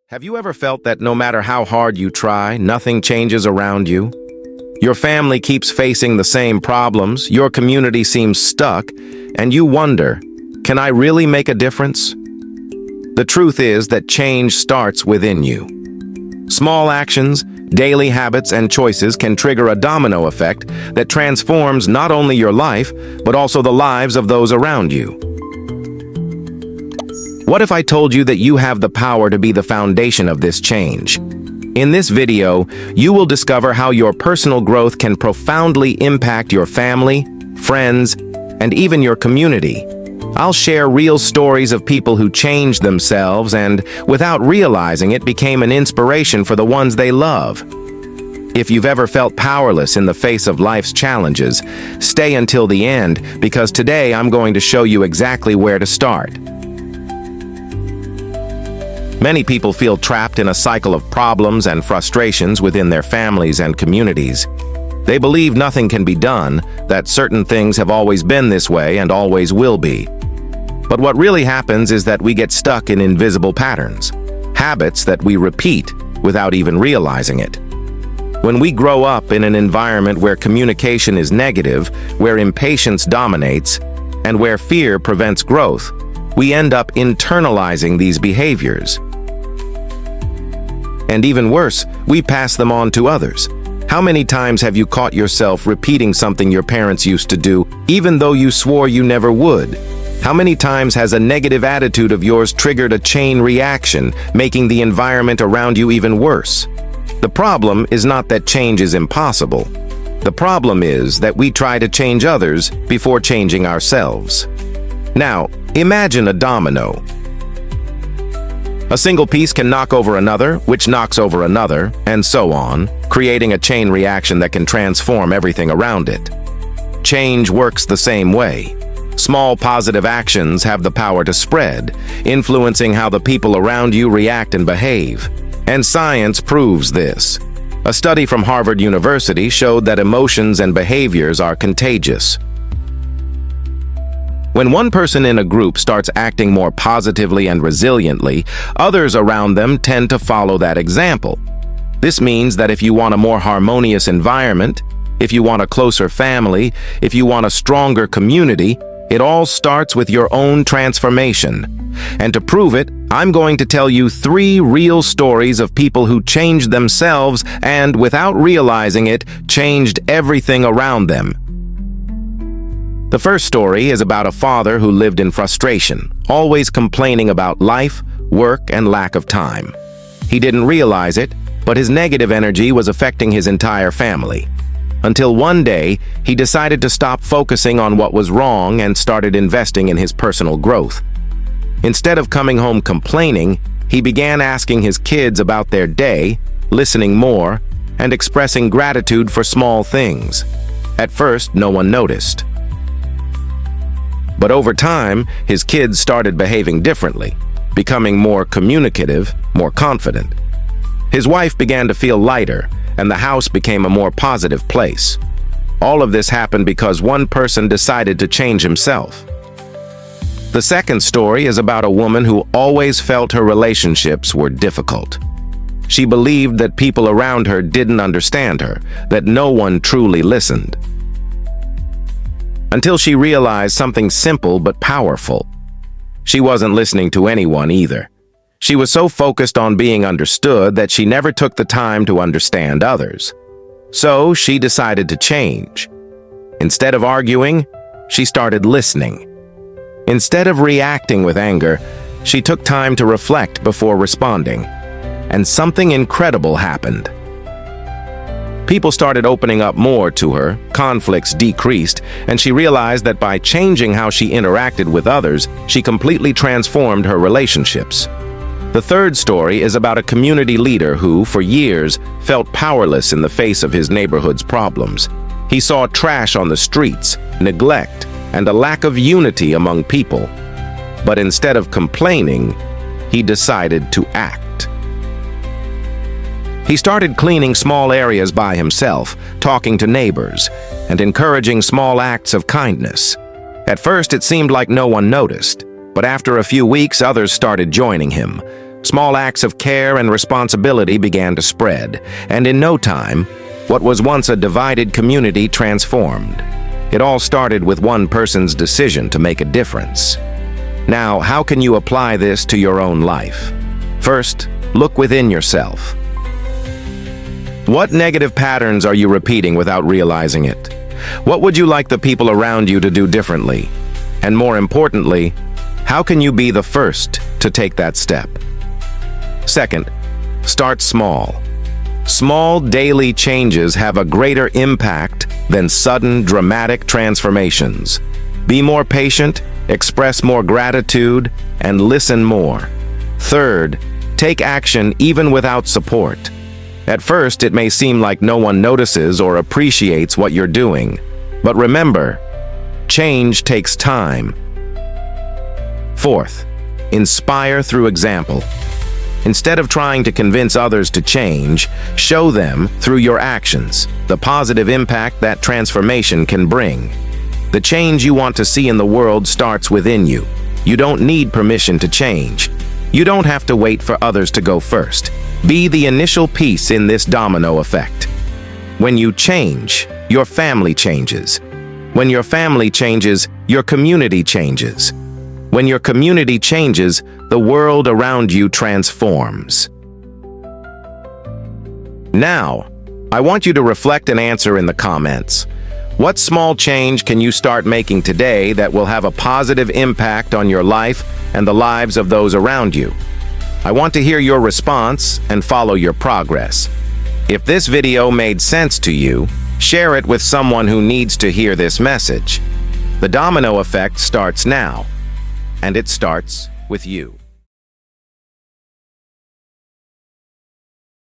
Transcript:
Have you ever felt that no matter how hard you try, nothing changes around you? Your family keeps facing the same problems, your community seems stuck, and you wonder, can I really make a difference? The truth is that change starts within you. Small actions, daily habits, and choices can trigger a domino effect that transforms not only your life, but also the lives of those around you. What if I told you that you have the power to be the foundation of this change? In this video, you will discover how your personal growth can profoundly impact your family, friends, and even your community. I'll share real stories of people who changed themselves and, without realizing it, became an inspiration for the ones they love. If you've ever felt powerless in the face of life's challenges, stay until the end, because today I'm going to show you exactly where to start. Many people feel trapped in a cycle of problems and frustrations within their families and communities. They believe nothing can be done, that certain things have always been this way and always will be. But what really happens is that we get stuck in invisible patterns, habits that we repeat without even realizing it. When we grow up in an environment where communication is negative, where impatience dominates, and where fear prevents growth, we end up internalizing these behaviors. And even worse, we pass them on to others. How many times have you caught yourself repeating something your parents used to do, even though you swore you never would? How many times has a negative attitude of yours triggered a chain reaction, making the environment around you even worse? The problem is not that change is impossible. The problem is that we try to change others before changing ourselves. Now, imagine a domino. A single piece can knock over another, which knocks over another, and so on, creating a chain reaction that can transform everything around it. Change works the same way. Small positive actions have the power to spread, influencing how the people around you react and behave. And science proves this. A study from Harvard University showed that emotions and behaviors are contagious. When one person in a group starts acting more positively and resiliently, others around them tend to follow that example. This means that if you want a more harmonious environment, if you want a closer family, if you want a stronger community, it all starts with your own transformation. And to prove it, I'm going to tell you 3 real stories of people who changed themselves and, without realizing it, changed everything around them. The first story is about a father who lived in frustration, always complaining about life, work, and lack of time. He didn't realize it, but his negative energy was affecting his entire family. Until one day, he decided to stop focusing on what was wrong and started investing in his personal growth. Instead of coming home complaining, he began asking his kids about their day, listening more, and expressing gratitude for small things. At first, no one noticed. But over time, his kids started behaving differently, becoming more communicative, more confident. His wife began to feel lighter, and the house became a more positive place. All of this happened because one person decided to change himself. The second story is about a woman who always felt her relationships were difficult. She believed that people around her didn't understand her, that no one truly listened. Until she realized something simple but powerful. She wasn't listening to anyone either. She was so focused on being understood that she never took the time to understand others. So she decided to change. Instead of arguing, she started listening. Instead of reacting with anger, she took time to reflect before responding. And something incredible happened. People started opening up more to her, conflicts decreased, and she realized that by changing how she interacted with others, she completely transformed her relationships. The third story is about a community leader who, for years, felt powerless in the face of his neighborhood's problems. He saw trash on the streets, neglect, and a lack of unity among people. But instead of complaining, he decided to act. He started cleaning small areas by himself, talking to neighbors, and encouraging small acts of kindness. At first, it seemed like no one noticed. But after a few weeks, others started joining him. Small acts of care and responsibility began to spread, and in no time, what was once a divided community transformed. It all started with one person's decision to make a difference. Now, how can you apply this to your own life? First, look within yourself. What negative patterns are you repeating without realizing it? What would you like the people around you to do differently? And more importantly, how can you be the first to take that step? Second, start small. Small daily changes have a greater impact than sudden, dramatic transformations. Be more patient, express more gratitude, and listen more. Third, take action even without support. At first, it may seem like no one notices or appreciates what you're doing. But remember, change takes time. Fourth, inspire through example. Instead of trying to convince others to change, show them, through your actions, the positive impact that transformation can bring. The change you want to see in the world starts within you. You don't need permission to change. You don't have to wait for others to go first. Be the initial piece in this domino effect. When you change, your family changes. When your family changes, your community changes. When your community changes, the world around you transforms. Now, I want you to reflect and answer in the comments. What small change can you start making today that will have a positive impact on your life and the lives of those around you? I want to hear your response and follow your progress. If this video made sense to you, share it with someone who needs to hear this message. The domino effect starts now, and it starts with you.